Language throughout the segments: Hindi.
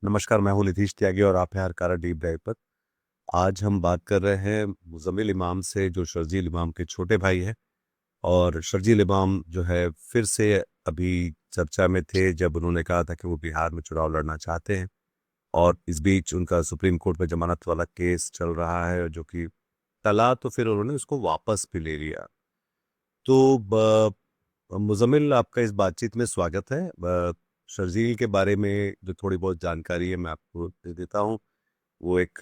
नमस्कार, मैं हूँ नितीश त्यागी और आप हैं हरकारा डीप ड्राइव पर। आज हम बात कर रहे हैं मुज़म्मिल इमाम से, जो शर्जील इमाम के छोटे भाई हैं। और शर्जील इमाम जो है फिर से अभी चर्चा में थे जब उन्होंने कहा था कि वो बिहार में चुनाव लड़ना चाहते हैं। और इस बीच उनका सुप्रीम कोर्ट में जमानत वाला केस चल रहा है जो कि टला, तो फिर उन्होंने उसको वापस भी ले लिया। तो मुज़म्मिल, आपका इस बातचीत में स्वागत है। शर्जील के बारे में जो थोड़ी बहुत जानकारी है मैं आपको दे देता हूँ। वो एक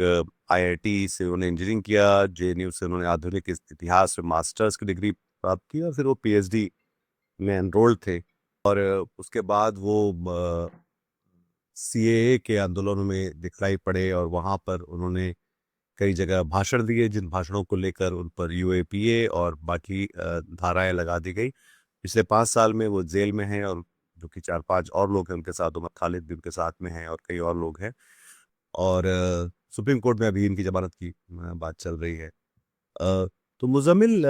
आईआईटी से उन्होंने इंजीनियरिंग किया, जेएनयू से उन्होंने आधुनिक इतिहास में मास्टर्स की डिग्री प्राप्त की और फिर वो पीएचडी में एनरोल्ड थे। और उसके बाद वो सीएए के आंदोलनों में दिखलाई पड़े और वहाँ पर उन्होंने कई जगह भाषण दिए, जिन भाषणों को लेकर उन पर यूएपीए और बाकी धाराएं लगा दी गई। पिछले 5 साल में वो जेल में हैं, और जो कि 4-5 और लोग हैं उनके साथ, उमर खालिद भी उनके साथ में हैं और कई और लोग हैं। और सुप्रीम कोर्ट में अभी इनकी जमानत की बात चल रही है। तो मुज़म्मिल,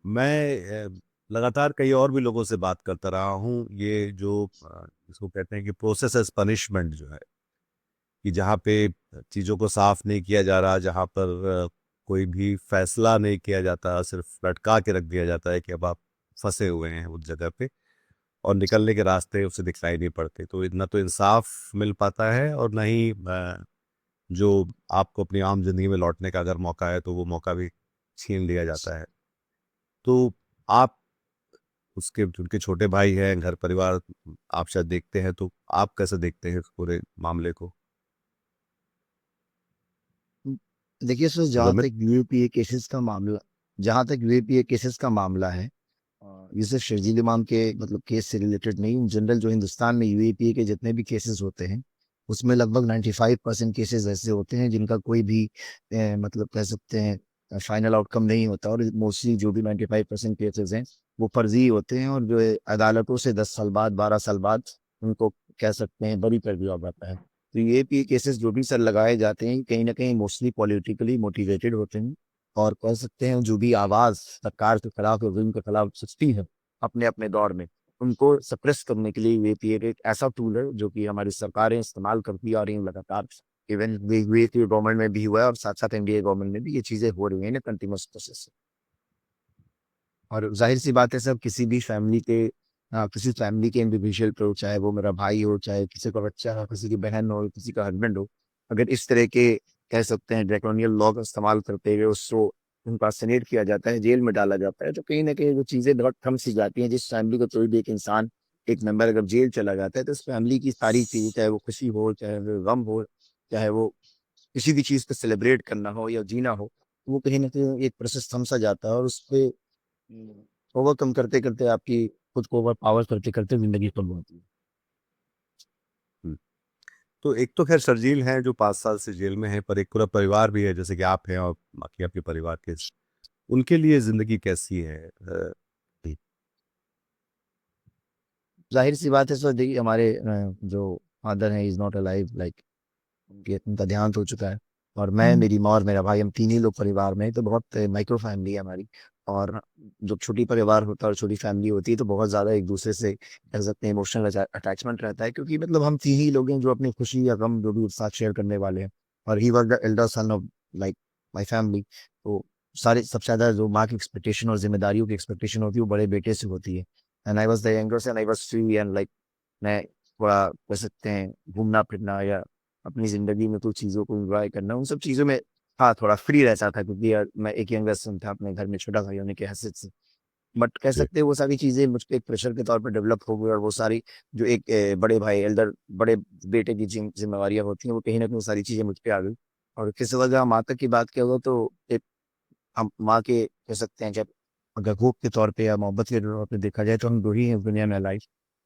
मैं लगातार कई और भी लोगों से बात करता रहा हूँ। ये जो इसको कहते हैं कि प्रोसेस एज पनिशमेंट जो है, कि जहाँ पे चीज़ों को साफ नहीं किया जा रहा, जहाँ पर कोई भी फैसला नहीं किया जाता, सिर्फ लटका के रख दिया जाता है कि अब आप फंसे हुए हैं उस जगह पे, और निकलने के रास्ते उससे दिखलाई नहीं पड़ते। तो ना तो इंसाफ मिल पाता है और ना ही जो आपको अपनी आम जिंदगी में लौटने का अगर मौका है तो वो मौका भी छीन लिया जाता है। तो आप उसके उनके छोटे भाई हैं, घर परिवार आप शायद देखते हैं, तो आप कैसे देखते हैं इस पूरे मामले को? देखिए सर, मुजम्मिल। जहाँ तक यूएपीए केसेस का मामला है, ये सिर्फ शर्जील इमाम के मतलब केस से रिलेटेड नहीं, इन जनरल जो हिंदुस्तान में यूएपीए के जितने भी केसेस होते हैं, उसमें लगभग 95% केसेस ऐसे होते हैं जिनका कोई भी मतलब कह सकते हैं फाइनल आउटकम नहीं होता। और मोस्टली जो भी 95% केसेस हैं वो फर्जी होते हैं, और जो है अदालतों से 10 साल बाद 12 साल बाद उनको कह सकते हैं बरी कर दिया जाता है। तो ये भी केसेस जो भी सर लगाए जाते हैं कहीं ना कहीं मोस्टली पॉलिटिकली मोटिवेटेड होते हैं, और कह सकते हैं जो भी आवाज सरकार के खिलाफ और जुल्म के खिलाफ सस्ती है अपने अपने दौर में, उनको सप्रेस करने के लिए ये एक ऐसा टूल है जो कि हमारी सरकारें इस्तेमाल करती आ रही हैं लगातार। इवन वीपीए गवर्नमेंट में भी हुआ है और साथ साथ एनडीए गवर्नमेंट में भी ये चीजें हो रही हैं कंटिन्यूस प्रोसेस। और जाहिर सी बात है सर, किसी फैमिली के इंडिविजुअल पे हो, चाहे वो मेरा भाई हो, चाहे किसी का बच्चा हो, किसी की बहन हो, किसी का हस्बैंड हो, अगर इस तरह के कह सकते हैं ड्रैकोनियल लॉ का इस्तेमाल करते हुए उसको इनकार्सरेट किया जाता है, जेल में डाला जाता है, तो कहीं ना कहीं वो चीजें बहुत थम सी जाती हैं। जिस फैमिली को कोई भी एक इंसान, एक मेंबर अगर जेल चला जाता है, तो उस फैमिली की सारी चीजें, चाहे वो खुशी हो, चाहे वो गम हो, चाहे वो किसी भी चीज को सेलिब्रेट करना हो या जीना हो, वो कहीं ना कहीं एक प्रोसेस थम सा जाता है, और उस पे ओवरकम करते करते आपकी खुद को ओवर पावर करते करते जिंदगी कम होती है। हम्म। तो एक तो खैर शर्जील हैं जो 5 साल से जेल में है, पर एक पूरा परिवार भी है जैसे कि आप हैं और बाकी आपके परिवार के, उनके लिए जिंदगी कैसी है? जी। जाहिर सी बात है सर, देखिए हमारे जो फादर हैं इज नॉट अलाइव, लाइक उनका देहांत हो चुका है। और मैं, मेरी माँ और मेरा भाई, हम तीन ही लोग परिवार में हैं, तो बहुत माइक्रो फैमिली है हमारी। और जब छोटी परिवार होता है और छोटी फैमिली होती है तो बहुत ज्यादा एक दूसरे से कह सकते हैं इमोशनल अटैचमेंट रहता है, क्योंकि मतलब हम तीन ही लोग हैं जो अपनी खुशी या गम जो भी एक साथ शेयर करने वाले हैं। और he was the elder son of like my family. तो सारे सबसे ज्यादा जो माँ की एक्सपेक्टेशन और जिम्मेदारियों की एक्सपेक्टेशन होती है वो बड़े बेटे से होती है। And I was the youngest and I was free and like मैं थोड़ा कह सकते हैं घूमना फिरना या अपनी ज़िंदगी में कुछ चीज़ों को एन्जॉय करना, उन सब चीज़ों में हाँ, थोड़ा फ्री रहता था, क्योंकि यार मैं एक यंगर सन था अपने घर में, छोटा भाई होने की हैसियत से। बट कह जी। सकते हैं वो सारी चीज़ें मुझ पे एक प्रेशर के तौर पे डेवलप हो गई, और वो सारी जो एक बड़े भाई एल्डर बड़े बेटे की ज़िम्मेवारियाँ होती हैं, वो कहीं न कहीं वो सारी चीज़ें मुझ पे आ गई। और किस वजह माँ तक की बात किया हो तो एक हम माँ के कह सकते हैं, जब अगर होप के तौर पे या मोहब्बत के तौर पे देखा जाए तो हम 2 ही हैं इस दुनिया में अलाइव।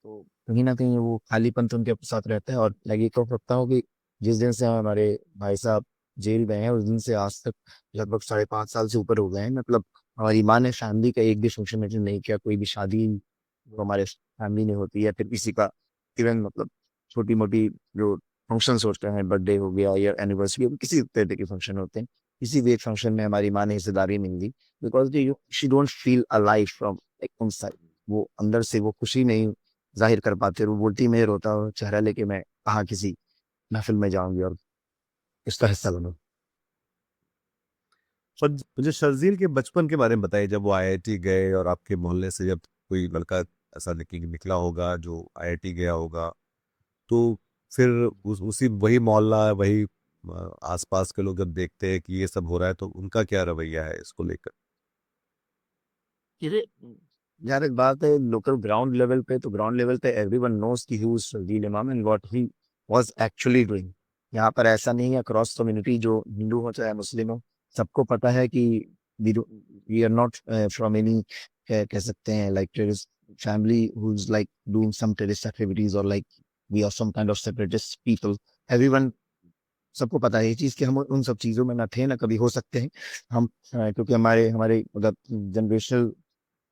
तो कहीं न कहीं वो खालीपन तो उनके साथ रहता है। और मैं ये कह सकता हूँ कि जिस दिन से हमारे भाई साहब जेल में हैं, उस दिन से आज तक लगभग साढ़े 5 साल से ऊपर हो गए हैं। मतलब हमारी माँ ने फैमिली का एक भी फंक्शन अटेंड नहीं किया, कोई भी शादी जो हमारे फैमिली में होती है, फिर किसी का इवन मतलब छोटी-मोटी जो फंक्शन्स होते हैं, बर्थडे हो गया या एनिवर्सरी, किसी तरह के फंक्शन होते हैं, किसी भी एक फंक्शन में हमारी माँ ने हिस्सेदारी नहीं ली, because you she don't feel alive from like inside. वो अंदर से वो खुशी नहीं ज़ाहिर कर पाते। वो बोलती, मैं रोता हुआ चेहरा लेके मैं कहाँ किसी महफिल में जाऊंगी और इसका हिस्सा बनूं। और मुझे शर्जील के बचपन के बारे में बताइए, जब वो आईआईटी गए और आपके मोहल्ले से जब कोई लड़का ऐसा निकला होगा जो आईआईटी गया होगा, तो फिर उसी वही मोहल्ला वही आसपास के लोग जब देखते हैं कि ये सब हो रहा है तो उनका क्या रवैया है इसको लेकर? ये यार एक बात है, लोकल ग्राउंड लेवल पे, तो ग्राउंड लेवल पे एवरीवन नोज कि हु इज शर्जील इमाम and what he was actually doing. यहाँ पर ऐसा नहीं है, क्रॉस कम्युनिटी जो हिंदू हो चाहे मुस्लिम हो, सबको पता है कि we are not from any, कह सकते हैं like terrorist family who is like doing some terrorist activities, और like we are some kind of separatist people. Everyone, सबको पता है ये चीज कि हम उन सब चीजों में ना थे ना कभी हो सकते हैं। हम क्योंकि हमारे हमारे मतलब जनरेशनल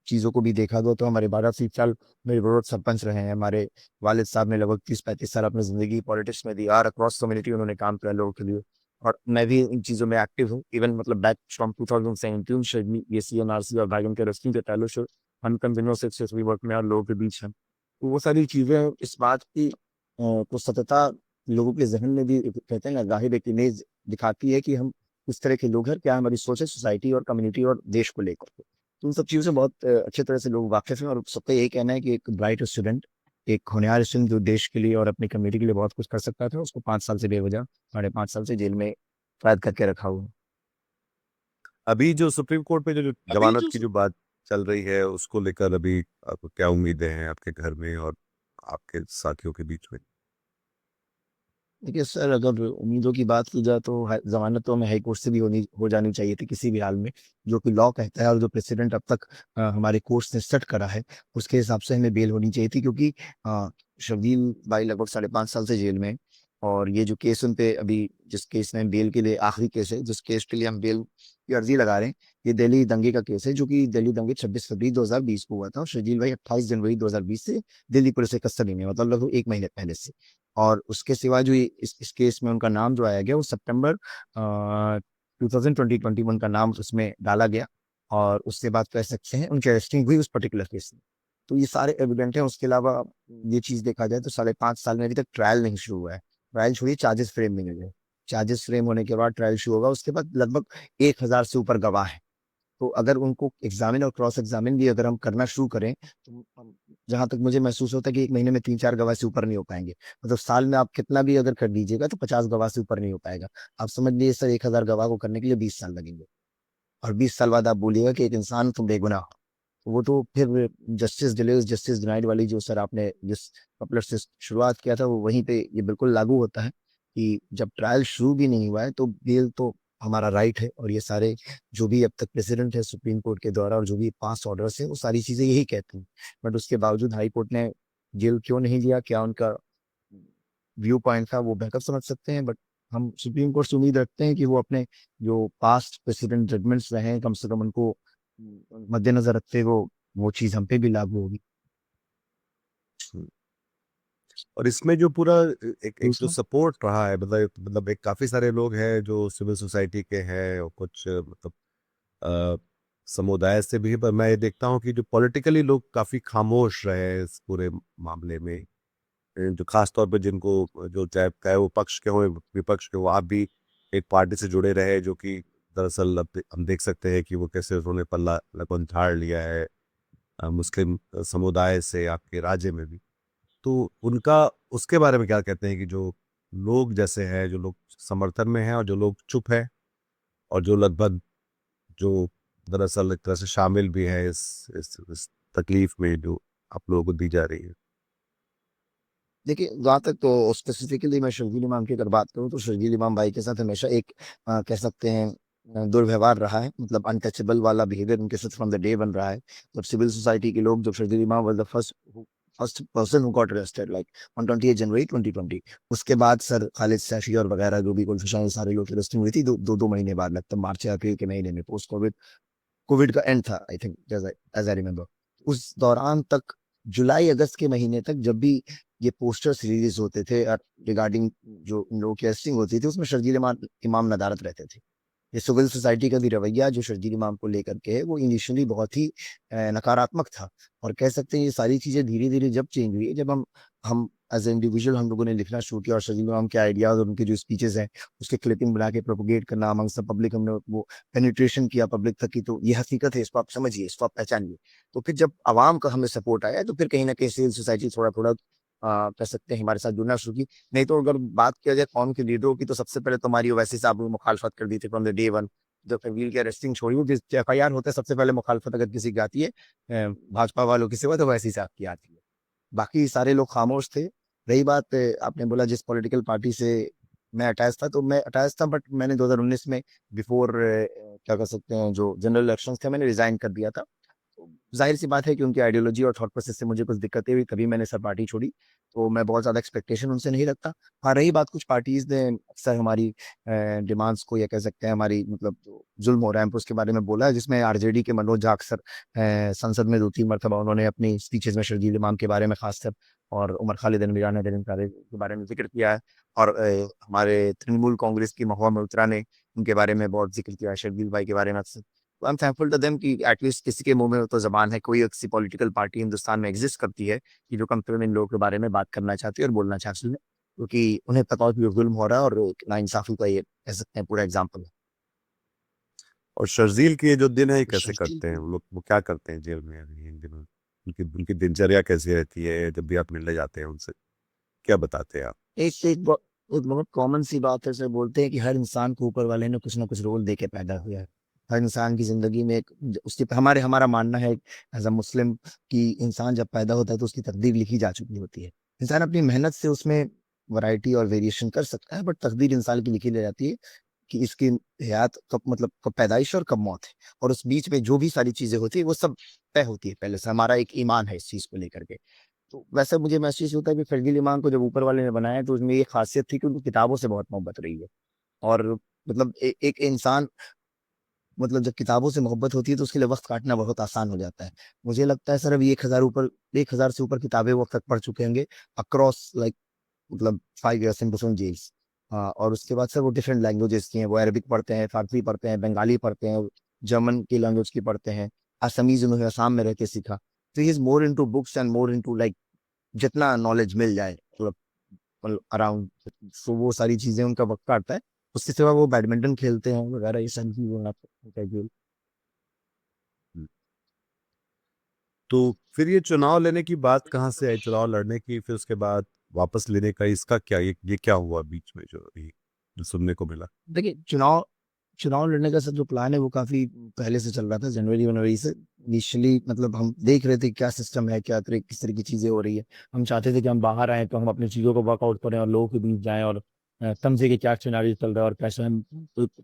चीज़ों को भी देखा दो तो हमारे 12 साल मेरे ब्रदर सरपंच रहे हैं। हमारे वालिद साहब ने लगभग 30-35 साल अपनी ज़िंदगी पॉलिटिक्स में दी, आर अक्रॉस कम्युनिटी उन्होंने काम किया लोगों के लिए, और मैं भी इन चीज़ों में एक्टिव हूँ। इवन मतलब बैक फ्रॉम 2017 शायद ये CNRC और भाईगन के रेस्क्यू के ताल्लुक से हम कंटिन्यूस सक्सेसफुली वर्क में और लोगों के बीच हैं। तो वो सारी चीज़ें इस बात की को सतता लोगों के जहन में भी कहते हैं ना जाहिर एक इमेज दिखाती है कि हम किस तरह के लोग हैं, क्या हमारी सोच है सोसाइटी और कम्युनिटी और देश को लेकर के। तो उन सब चीज़ों से बहुत अच्छे तरह से लोग वाकिफ़ हैं, और सबका यही कहना है कि एक ब्राइट स्टूडेंट, एक होनहार स्टूडेंट जो देश के लिए और अपनी कम्युनिटी के लिए बहुत कुछ कर सकता था, उसको 5 साल से बेवजह 5.5 साल से जेल में कैद करके रखा हुआ है। अभी जो सुप्रीम कोर्ट में जो जमानत की जो बात चल रही है उसको लेकर अभी आपको क्या उम्मीदें हैं आपके घर में और आपके साथियों के बीच में? देखिए सर, अगर उम्मीदों की बात की जाए तो ज़मानत तो हमें हाई कोर्ट से भी होनी हो जानी चाहिए थी किसी भी हाल में, जो कि लॉ कहता है और जो प्रेसिडेंट अब तक हमारे कोर्ट्स ने सेट करा है, उसके हिसाब से हमें बेल होनी चाहिए थी। क्योंकि शर्जील भाई लगभग 5.5 साल से जेल में हैं, और ये जो केस उन पे अभी, जिस केस में बेल के लिए आखिरी केस है, जिस केस के लिए हम बेल की अर्जी लगा रहे हैं, ये दिल्ली दंगे का केस है, जो कि दिल्ली दंगे 26 फरवरी 2020 को हुआ था, और शर्जील भाई 28 जनवरी 2020 से दिल्ली पुलिस के कस्टडी में, मतलब लगभग 1 महीने पहले से। और उसके सिवा जो ये इस केस में उनका नाम जो आया गया वो सितंबर 2021 का नाम उसमें डाला गया, और उसके बाद कह सकते हैं उनकी अरेस्टिंग हुई उस पर्टिकुलर केस में। तो ये सारे एविडेंट हैं। उसके अलावा ये चीज़ देखा जाए तो 5.5 साल में अभी तक ट्रायल नहीं शुरू हुआ है। ट्रायल छोड़िए, चार्जेस फ्रेम नहीं हुए। चार्जेस फ्रेम होने के बाद ट्रायल शुरू होगा, उसके बाद लगभग 1,000 से ऊपर गवाह हैं। तो अगर उनको एग्जामिन और क्रॉस एग्जामिन भी अगर हम करना शुरू करें, तो हम, जहां तक मुझे महसूस होता है कि 1 महीने में 3-4 गवाह से ऊपर नहीं हो पाएंगे। मतलब साल में आप कितना भी अगर कर लीजिएगा तो 50 गवाह से ऊपर नहीं हो पाएगा। आप समझ लीजिए सर, 1,000 गवाह को करने के लिए 20 साल लगेंगे, और 20 साल बाद आप बोलिएगा कि एक इंसान तुम बेगुनाह हो। तो वो तो फिर जस्टिस डिलेज जस्टिस डिनाइड वाली जो सर आपने जिस कपलर से शुरुआत किया था, वो वहीं पे ये बिल्कुल लागू होता है कि जब ट्रायल शुरू भी नहीं हुआ है तो बेल तो हमारा राइट है। और ये सारे जो भी अब तक प्रेसिडेंट है सुप्रीम कोर्ट के द्वारा और जो भी पास ऑर्डर्स है वो सारी चीजें यही कहती हैं। बट उसके बावजूद हाई कोर्ट ने जेल क्यों नहीं लिया, क्या उनका व्यू पॉइंट था, वो बेहतर समझ सकते हैं। बट हम सुप्रीम कोर्ट से उम्मीद रखते हैं कि वो अपने जो पास्ट प्रेसिडेंट जजमेंट्स रहे हैं, कम से कम उनको मद्देनजर रखते हुए वो चीज हम पे भी लागू होगी। हम्म। और इसमें जो पूरा एक एक जो दूसरा, सपोर्ट रहा है, मतलब एक काफी सारे लोग हैं जो सिविल सोसाइटी के हैं और कुछ मतलब अ, समुदाय से भी, पर मैं ये देखता हूँ कि जो पॉलिटिकली लोग काफी खामोश रहे हैं इस पूरे मामले में। जो खास तौर पे जिनको जो चाहे चाहे वो पक्ष के हो विपक्ष के हो, आप भी एक पार्टी से जुड़े रहे जो कि दरअसल अब हम देख सकते हैं कि वो कैसे उन्होंने पल्ला लगभग झाड़ लिया है मुस्लिम समुदाय से आपके राज्य में भी। तो उनका उसके बारे में क्या कहते हैं कि जो लोग जैसे हैं, जो लोग समर्थन में हैं और जो लोग चुप हैं, और जो लगभग जो दरअसल एक तरह से शामिल भी है इस तकलीफ में जो आप लोगों को दी जा रही है? देखिए जहाँ तक तो स्पेसिफिकली मैं शर्जील इमाम की अगर बात करूँ, तो शर्जील इमाम भाई के साथ हमेशा एक कह सकते हैं दुर्व्यवहार रहा है, मतलब अनटचेबल वाला बिहेवियर उनके साथ फ्रॉम द डे बन रहा है। जब सिविल सोसाइटी के लोग, जब शर्जील इमाम was the first person who got arrested like on 28 जनवरी 2020, उसके बाद सर खालिद सैफी और वगैरह जो भी गुलफिशान सारे लोग अरेस्ट हुई थी, दो महीने बाद, लगता है मार्च या अप्रैल के महीने में, पोस्ट कोविड कोविड का एंड था I think, as I remember. उस दौरान तक, जुलाई अगस्त के महीने तक, जब भी ये पोस्टर्स रिलीज होते थे रिगार्डिंग जो इन लोगों की अरेस्टिंग होती थी, उसमें शर्जील इमाम इमाम नदारत रहते थे। ये सिविल सोसाइटी का भी रवैया जो शर्जील इमाम को लेकर के है, वो इनिशियली बहुत ही नकारात्मक था। और कह सकते हैं ये सारी चीजें धीरे धीरे जब चेंज हुई, जब हम एज ए इंडिविजुअल हम लोगों ने लिखना शुरू किया और शर्जील इमाम के आइडियाज और उनके जो स्पीचेस हैं उसके क्लिपिंग बना के प्रोपोगेट करना अमंग्स द पब्लिक, हमने वो पेनिट्रेशन किया पब्लिक तक की। तो ये हकीकत है, इसको आप समझिए, इसको आप पहचानिए। तो फिर जब आवाम का हमें सपोर्ट आया तो फिर कहीं ना कहीं सिविल सोसाइटी थोड़ा थोड़ा कह सकते हैं हमारे साथ जुड़ना शुरू की। नहीं तो अगर बात किया जाए कौम के लीडरों की, तो सबसे पहले तो हमारी ओवैसी साहब ने मुखालफत कर दी थी फ्रॉम द डे वन। जब तहवील की अरेस्टिंग छोड़ी, वो जिस FIR होता है सबसे पहले मुखालफत अगर किसी की आती है भाजपा वालों की सिवा, तो वैसी साहब की आती है। बाकी सारे लोग खामोश थे। रही बात आपने बोला जिस पॉलिटिकल पार्टी से मैं अटैच था, तो मैं अटैच था, बट मैंने 2019 में बिफोर क्या कर सकते हैं जो जनरल इलेक्शंस थे मैंने रिजाइन कर दिया था। तो जाहिर सी बात है कि उनकी आइडियोलॉजी और थॉट प्रोसेस से मुझे कुछ दिक्कतें हुई, तभी मैंने सब पार्टी छोड़ी। तो मैं बहुत ज़्यादा एक्सपेक्टेशन उनसे नहीं रखता। हाँ, रही बात कुछ पार्टीज ने अक्सर हमारी डिमांड्स को, या कह सकते हैं हमारी मतलब जो जुल्म हो रहा है हम उसके बारे में बोला है, जिसमें RJD के मनोज झा अक्सर संसद में 2-3 मरतबा उन्होंने अपनी स्पीचेस में शर्जील इमाम के बारे में खासकर और उमर खालिद मीरान के बारे में जिक्र किया है। और हमारे तृणमूल कांग्रेस की महुआ मोइत्रा ने उनके बारे में बहुत जिक्र किया है, शर्जील भाई के बारे में अक्सर। तो I am thankful to them कि एटलीस्ट किसी के मुंह में तो जबान है, कोई ऐसी पॉलिटिकल पार्टी हिंदुस्तान में एग्जिस्ट करती है कि जो कम से कम इन लोगों के बारे में बात करना चाहती है और बोलना चाहती है, क्योंकि उन्हें पता हो कि ये जुल्म हो रहा है और नाइंसाफी का ये कह सकते हैं पूरा एग्जाम्पल है। और शर्जील के ये जो दिन है ये कैसे शर्जील करते हैं वो लोग, वो क्या करते हैं जेल में अभी इन दिनों? उनकी उनकी दिनचर्या कैसी रहती है जब भी आप मिलने जाते हैं उनसे, क्या बताते हैं आप? एक बहुत कॉमन सी बात है सर, बोलते हैं कि हर इंसान को ऊपर वाले ने कुछ ना कुछ रोल दे के पैदा किया है। हर इंसान की जिंदगी में एक उसकी हमारा मानना है एज अ मुस्लिम कि इंसान जब पैदा होता है तो उसकी तकदीर लिखी जा चुकी होती है। इंसान अपनी मेहनत से उसमें वैरायटी और वेरिएशन कर सकता है, बट तकदीर इंसान की लिखी रह जाती है कि इसकी हयात कब, मतलब कब पैदाइश और कब मौत है। और उस बीच में जो भी सारी चीजें होती है वो सब तय होती है पहले से। हमारा एक ईमान है इस चीज को लेकर के। तो वैसे मुझे महसूस होता है कि फजल इमाम को जब ऊपर वाले ने बनाया तो उसमें ये खासियत थी कि उनको किताबों से बहुत मोहब्बत रही है। और मतलब एक इंसान, मतलब जब किताबों से मोहब्बत होती है तो उसके लिए वक्त काटना बहुत आसान हो जाता है। मुझे लगता है सर अभी 1,000 से ऊपर किताबें वो अब तक पढ़ चुके होंगे अक्रॉस लाइक मतलब 5 years इन डिफरेंट जेल्स। हाँ, और उसके बाद सर वो डिफरेंट लैंग्वेजेस की हैं, वो अरबिक पढ़ते हैं, फारसी पढ़ते हैं, बंगाली पढ़ते हैं, जर्मन की लैंग्वेज की पढ़ते हैं, असमीज उन्होंने असम में रह के सीखा। तो he is more into books and more into like जितना नॉलेज मिल जाए मतलब अराउंड, तो वो सारी चीजें उनका वक्त काटता है। उसके सिवा वो बैडमिंटन खेलते हैं वगैरह, ये सारी चीजें आप कैजुअल। हम्म। तो फिर ये चुनाव लेने की बात कहाँ से आई, चुनाव लड़ने की, फिर उसके बाद वापस लेने का, इसका क्या, ये क्या हुआ बीच में जो जो सुनने को मिला? देखिए, चुनाव चुनाव लड़ने का सर जो प्लान है वो काफी पहले से चल रहा था, जनवरी जनवरी से। इनिशियली मतलब हम देख रहे थे क्या सिस्टम है, क्या तरह किस तरह की चीजें हो रही है। हम चाहते थे कि हम बाहर आए तो हम अपनी चीजों को वर्कआउट करें और लोगों के बीच जाएं और समझे कि क्या सिनेरियो चल रहा है और कैसे हम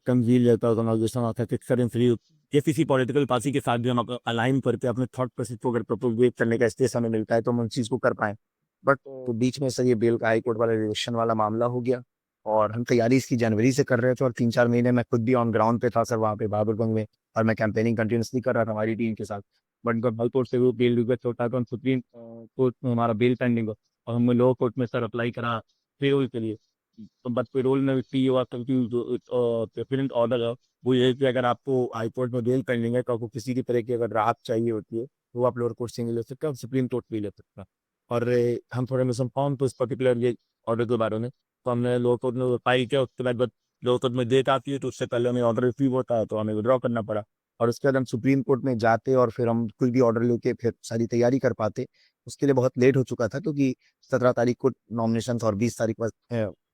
तंजील लेता ऑर्गेनाइजेशन ऑथेंटिक या किसी पॉलिटिकल पार्टी के साथ भी हम अलाइन करके अपने थॉट प्रोसेस को अगर प्रोपोगेट करने का स्पेस हमें मिलता है तो हम उस चीज को कर पाए। बट बीच में सर ये बेल का हाई कोर्ट वाला इलेक्शन वाला मामला हो गया और हम तैयारी इसकी जनवरी से कर रहे थे और 3-4 महीने मैं खुद भी ऑन ग्राउंड पे था सर वहाँ पे बहादुरगंज में, और मैं कैंपेनिंग कंटिन्यूसली कर रहा था हमारी टीम के साथ। बट जब हाई कोर्ट से वो बेल रिक्वेस्ट होता है तो हम सुप्रीम कोर्ट में हमारा बेल पेंडिंग हो और हमने लोअर कोर्ट में सर अप्लाई करा पेरोल के लिए। तो बट पेरोल में भी हुआ क्योंकि जो प्रेसिडेंट ऑर्डर है वो ये है कि अगर आपको हाई कोर्ट में बेल पेंडिंग है तो आपको किसी भी तरह की अगर राहत चाहिए होती है तो आप लोअर कोर्ट से नहीं ले सकते, आप सुप्रीम कोर्ट भी ले सकते हैं। और हम थोड़े मिसइन्फॉर्म तो इस पर्टिकुलर ये ऑर्डर के बारे में, तो हमने लोअर कोर्ट में फाइल किया। उसके बाद लोअर कोर्ट में डेट आती है तो उससे पहले हमें ऑर्डर रिसीव होता है तो हमें विड्रॉ करना पड़ा। और उसके बाद हम सुप्रीम कोर्ट में जाते और फिर हम कोई भी ऑर्डर लेके फिर सारी तैयारी कर पाते, उसके लिए बहुत लेट हो चुका था क्योंकि 17 तारीख को नॉमिनेशन और 20 तारीख बस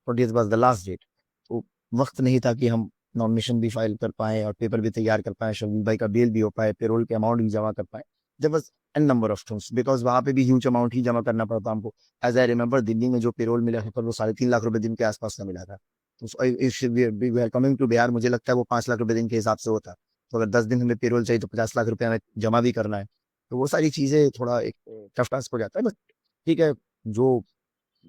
20th was the last date. तो वक्त नहीं था कि हम नॉमिनेशन भी फाइल कर पाए और पेपर भी तैयार कर पाए, शबीर भाई का बेल भी हो पाए, पेरोल के अमाउंट भी जमा कर पाए। जब बस an number of things, because वहाँ पे भी ह्यूज अमाउंट ही जमा करना पड़ता हमको। एज आई रिमेंबर दिल्ली में जो पेरोल मिला था पर वो 3.5 लाख रुपए दिन के आसपास का मिला था। तो we are coming to Bihar, मुझे लगता है वो 5 लाख रुपए दिन के हिसाब से होता। तो अगर 10 दिन हमें पेरोल चाहिए तो 50 लाख रुपए हमें जमा भी करना है। तो वो सारी चीजें थोड़ा एक टफ टास्क हो जाता है, बट ठीक है। जो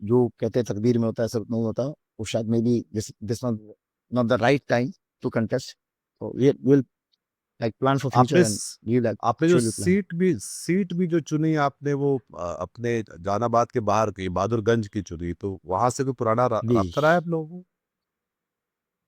जो कहते हैं तकदीर में होता है सब नहीं होता। वो शायद may be this not the right time to contest. तो ये विल लाइक प्लान फॉर आपने फ्यूचर एंड गिव लाइक आपने जो एक्चुअली प्लान। सीट भी जो चुनी आपने, वो अपने जहानाबाद के बाहर की बहादुरगंज की चुनी, तो वहां से कोई पुराना जी, रास्ता रहा है आप लोगों को?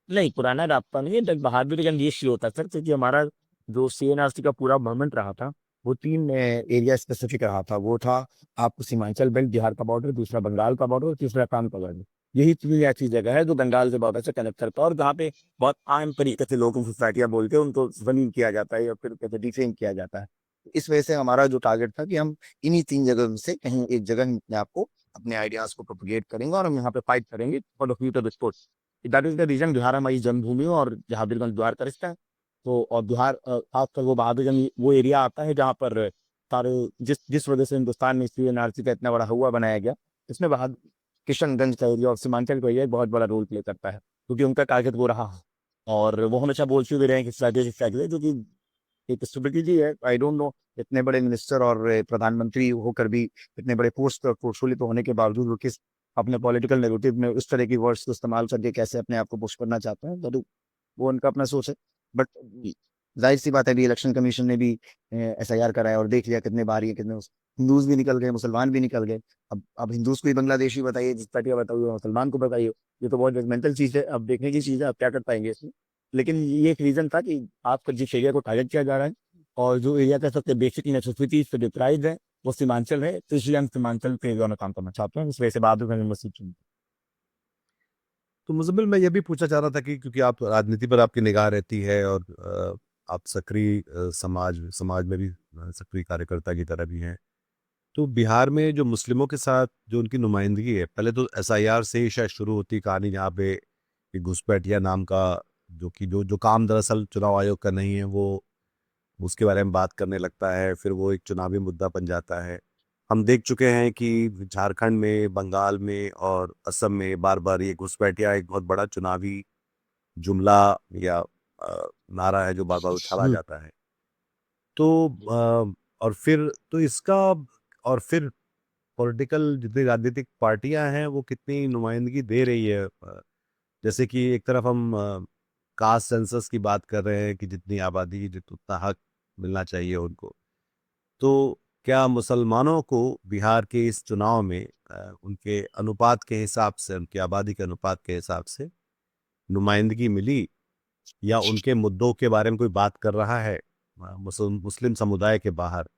नहीं पुराना रास्ता नहीं है, बहादुरगंज ये शुरू होता है सर, क्योंकि हमारा जो CNRC का पूरा मूवमेंट रहा था वो 3 एरिया स्पेसिफिक रहा था। वो था आपको सीमांचल बेल्ट, बिहार का बॉर्डर, दूसरा बंगाल का बॉर्डर और तीसरा असम का बॉर्डर। यही 3 ऐसी जगह है जो बंगाल से बॉर्डर से कनेक्ट करता है और जहाँ पे बहुत आम तरीके से लोगों को सोसाइटियाँ बोल के उनको ज़लील किया जाता है या फिर कहते डिफेम किया जाता है। इस वजह से हमारा जो टारगेट था कि हम इन्हीं 3 जगह में से कहीं एक जगह हम अपने आप को, अपने आइडियाज़ को प्रोपेगेट करेंगे और हम यहाँ पे फाइट करेंगे for the future of sports. That is the reason Bihar हमारी जन्मभूमि है और जहाँ बिरगंज द्वार का रिश्ता है। तो और बिहार खासकर वो बहादुरगंज वो एरिया आता है जहाँ पर सारे जिस जिस वजह से हिंदुस्तान में इस एनआरसी का इतना बड़ा हुआ बनाया गया, इसमें बहाद किशनगंज का एरिया और सीमांचल का एरिया बहुत बड़ा रोल प्ले करता है, क्योंकि उनका टारगेट वो रहा है। और वो हमेशा बोलते हुए रहे हैं कि स्ट्रैटेजिक फैक्टर है, जो कि एक स्ट्रेटेजी है। आई डोंट नो, इतने बड़े मिनिस्टर और प्रधानमंत्री होकर भी इतने बड़े पोस्ट और पोर्टफोलियो तो होने के बावजूद वो किस अपने पॉलिटिकल नैरेटिव में उस तरह की वर्ड्स को इस्तेमाल करके कैसे अपने आप को पुश करना चाहते हैं, तो वो उनका अपना सोच है। बट जाहिर सी बात है, अभी इलेक्शन कमीशन ने भी एसआईआर कराया और देख लिया कितने बारी है, कितने हिंदूज भी निकल गए, मुसलमान भी निकल गए। अब हिंदूज को ही बांग्लादेशी बताइए, जिस पार्टी का बताइए, मुसलमान को बताइए। ये तो बहुत जजमेंटल चीज है, अब देखने की चीज है, अब क्या कर पाएंगे इसमें। लेकिन ये एक रीजन था कि आपका जिस एरिया को टारगेट किया जा रहा है और जो एरिया का सबसे बेसिक नेसेसिटीज पे डिप्राइव्ड है वो सीमांचल है, तो इसलिए हम सीमांचल पे एरिया में काम करना चाहते हैं। इस वजह से बाद में यूनिवर्सिटी चुनी। तो मुज़म्मिल, मैं ये भी पूछना चाह रहा था कि क्योंकि आप राजनीति पर आपकी निगाह रहती है और आप सक्रिय समाज समाज में भी सक्रिय कार्यकर्ता की तरह भी हैं। तो बिहार में जो मुस्लिमों के साथ जो उनकी नुमाइंदगी है, पहले तो एसआईआर से ही शायद शुरू होती कहानी, जहाँ पे एक घुसपैठिया नाम का जो कि जो जो काम दरअसल चुनाव आयोग का नहीं है, वो उसके बारे में बात करने लगता है, फिर वो एक चुनावी मुद्दा बन जाता है। हम देख चुके हैं कि झारखंड में, बंगाल में और असम में बार बार ये घुसपैठिया एक बहुत बड़ा चुनावी जुमला या नारा है जो बार बार उछाला जाता है। तो और फिर तो इसका और फिर पॉलिटिकल जितनी राजनीतिक पार्टियां हैं वो कितनी नुमाइंदगी दे रही है। जैसे कि एक तरफ हम कास्ट सेंसस की बात कर रहे हैं कि जितनी आबादी उतना हक मिलना चाहिए उनको। तो क्या मुसलमानों को बिहार के इस चुनाव में उनके अनुपात के हिसाब से, उनकी आबादी के अनुपात के हिसाब से नुमाइंदगी मिली, या उनके मुद्दों के बारे में कोई बात कर रहा है मुस्लिम समुदाय के बाहर?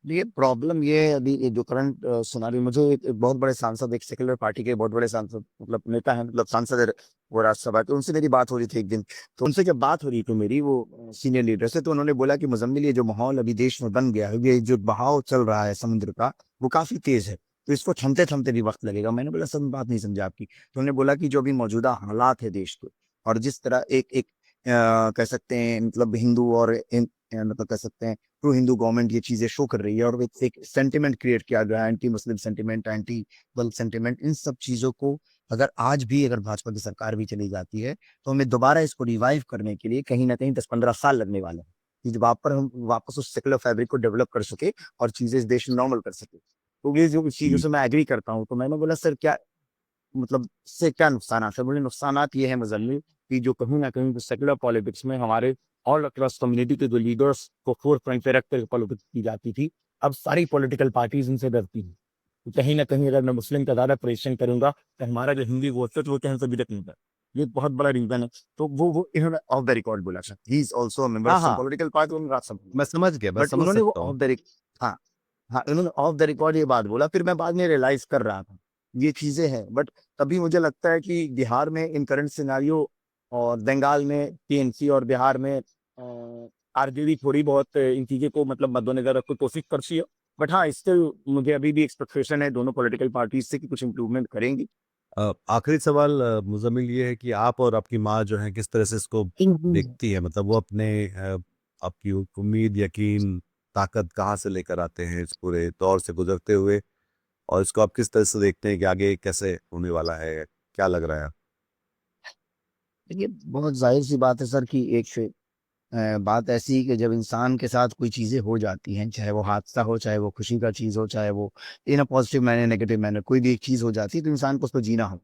ये प्रॉब्लम ये है, अभी ये जो करंट सुनारी मुझे एक बहुत बड़े सांसद, एक सेक्युलर पार्टी के बहुत बड़े सांसद, मतलब नेता है, मतलब सांसद है वो राज्यसभा के, उनसे मेरी बात हो रही थी एक दिन। तो उनसे जब बात हो रही थी मेरी, वो सीनियर लीडर से, तो उन्होंने बोला कि मुजम्मिल, ये जो माहौल अभी देश में बन गया है, ये जो बहाव चल रहा है समुद्र का, वो काफी तेज है, तो इसको थमते थमते भी वक्त लगेगा। मैंने बोला सर, बात नहीं समझा आपकी। तो उन्होंने बोला कि जो अभी मौजूदा हालात है देश के, और जिस तरह एक एक कह सकते हैं, मतलब हिंदू और मतलब कह सकते हैं प्रो हिंदू गवर्नमेंट ये चीजें शो कर रही है, और एक सेंटिमेंट क्रिएट किया गया है, एंटी मुस्लिम सेंटिमेंट, एंटी दलित सेंटिमेंट, इन सब चीजों को अगर आज भी अगर भाजपा की सरकार भी चली जाती है, तो हमें दोबारा इसको रिवाइव करने के लिए कहीं ना कहीं 10-15 साल लगने वाले हैं, कि जब आप पर हम वापस उस सेकुलर फैब्रिक को डेवलप कर सके और चीजें इस देश में नॉर्मल कर सके। तो ये जो चीजों जी। से मैं एग्री करता हूँ। तो मैंने बोला सर, क्या मतलब इससे क्या नुकसानात है? बोले नुकसानात ये है मुजम्मिल, कि जो कहीं ना कहीं सेकुलर पॉलिटिक्स में हमारे ऑल अक्रॉस कम्युनिटी के जो लीडर्स को फोर्थ फ्रंट पे रखकर पॉलिटिक्स की जाती थी, अब सारी पॉलिटिकल पार्टीज इनसे डरती हैं। तो कहीं ना कहीं अगर मैं मुस्लिम का ज्यादा परेशान करूंगा, तो हमारा जो हिंदी वो है, तो वो कहीं से बिदक नहीं है। ये बहुत बड़ा रीजन है। तो वो इन्होंने ऑफ द रिकॉर्ड बोला sir, he is also member हाँ ऑफ सम हाँ, पॉलिटिकल पार्टी इन राज्यसभा। मैं समझ गया, मैं बट समझ उन्होंने वो सकता ऑफ हूँ। द, हाँ, हाँ, इन्होंने ऑफ द रिकॉर्ड ये बात बोला, फिर मैं बाद में रियलाइज कर रहा था ये चीजें हैं। बट तभी मुझे लगता है कि बिहार में इन करंट सिनारियो, और बंगाल में टीएमसी, और बिहार में आरजेडी थोड़ी बहुत इन चीजें को मतलब मद्देनजर रखकर कोशिश करती है। बट हाँ, इससे मुझे अभी भी एक्सपेक्टेशन है दोनों पॉलिटिकल पार्टीज से कि कुछ इंप्रूवमेंट करेंगी। आखिरी सवाल मुजम्मिल, ये है कि आप और आपकी माँ जो है किस तरह से इसको देखती है, मतलब वो अपने आपकी उम्मीद, यकीन, ताकत कहाँ से लेकर आते हैं इस पूरे दौर से गुजरते हुए, और इसको आप किस तरह से देखते हैं कि आगे कैसे होने वाला है, क्या लग रहा है? ये बहुत जाहिर सी बात है सर, कि एक बात ऐसी है कि जब इंसान के साथ कोई चीजें हो जाती हैं, चाहे वो हादसा हो, चाहे वो खुशी का चीज हो, चाहे वो in a positive manner, negative manner, कोई भी एक चीज हो जाती है, तो इंसान को उस पर जीना हो।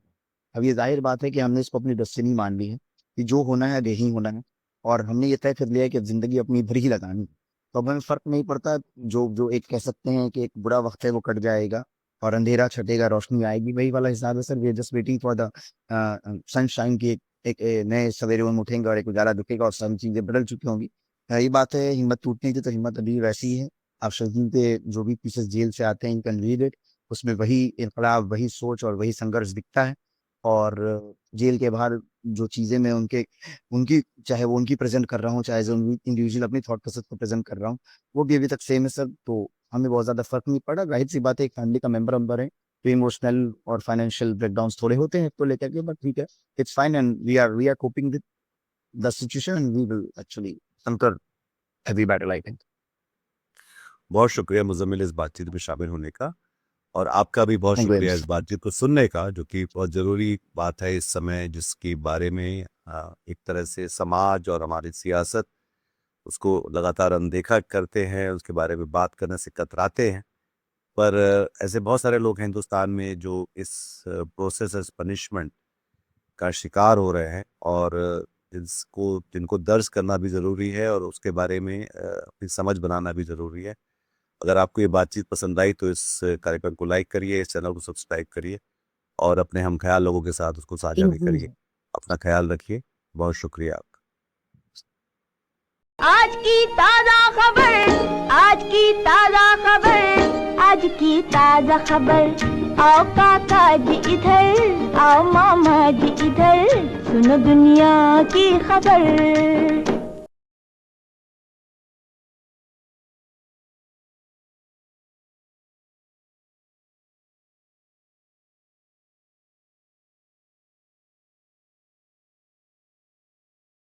अब ये जाहिर बात है कि हमने इसको अपनी डेस्टिनी मान ली है, कि जो होना है यही होना है, और हमने ये तय कर लिया है कि जिंदगी अपनी भर ही लगानी है। तो अब हमें फर्क नहीं पड़ता, जो जो एक कह सकते हैं कि एक बुरा वक्त है वो कट जाएगा और अंधेरा छटेगा, रोशनी आएगी, वही वाला हिसाब है sir. We are just waiting for the sunshine की एक नए सवेरे में उठेंगे और एक उजाला दिखेगा और सब चीजें बदल चुकी होंगी। यही बात है, हिम्मत टूटनी थी तो हिम्मत अभी वैसी ही है। आप शहीद के जो भी पीसेस जेल से आते हैं, यू कैन रीड इट, उसमें वही इनकलाब, वही सोच और वही संघर्ष दिखता है। और जेल के बाहर जो चीज़ें मैं उनकी चाहे वो उनकी प्रेज़ेंट कर रहा हूँ, चाहे जो इंडिविजुअल अपनी थॉट प्रोसेस को प्रेज़ेंट कर रहा हूँ, वो भी अभी तक सेम है सर। तो हमें बहुत ज़्यादा फ़र्क नहीं पड़ा। ज़ाहिर-सी बात है, एक फैमिली का मेंबर हम हैं, तो इमोशनल और फाइनेंशियल ब्रेकडाउन्स थोड़े होते हैं इसको लेकर के, बट ठीक है, it's fine and we are coping with the situation and we will actually conquer every battle I think. बहुत शुक्रिया मुज़म्मिल इस बातचीत में शामिल होने का, और आपका भी बहुत थैंक यू वेरी शुक्रिया मच। इस बातचीत को सुनने का, जो कि बहुत ज़रूरी बात है इस समय, जिसके बारे में एक तरह से समाज और हमारी सियासत उसको लगातार अनदेखा करते हैं, उसके बारे में बात करने से कतराते हैं। पर ऐसे बहुत सारे लोग हैं हिंदुस्तान में जो इस प्रोसेस एज़ पनिशमेंट का शिकार हो रहे हैं, और जिनको दर्ज करना भी ज़रूरी है और उसके बारे में अपनी समझ बनाना भी ज़रूरी है। अगर आपको ये बातचीत पसंद आई तो इस कार्यक्रम को लाइक करिए, इस चैनल को सब्सक्राइब करिए और अपने हमख़याल लोगों के साथ उसको साझा भी करिए। अपना ख़्याल रखिए। बहुत शुक्रिया आपका। आज की ताज़ा खबर, आज की ताज़ा खबर, आज की ताज़ा खबर। आओ काका जी इधर, आओ मामा जी इधर, सुनो दुनिया की खबर।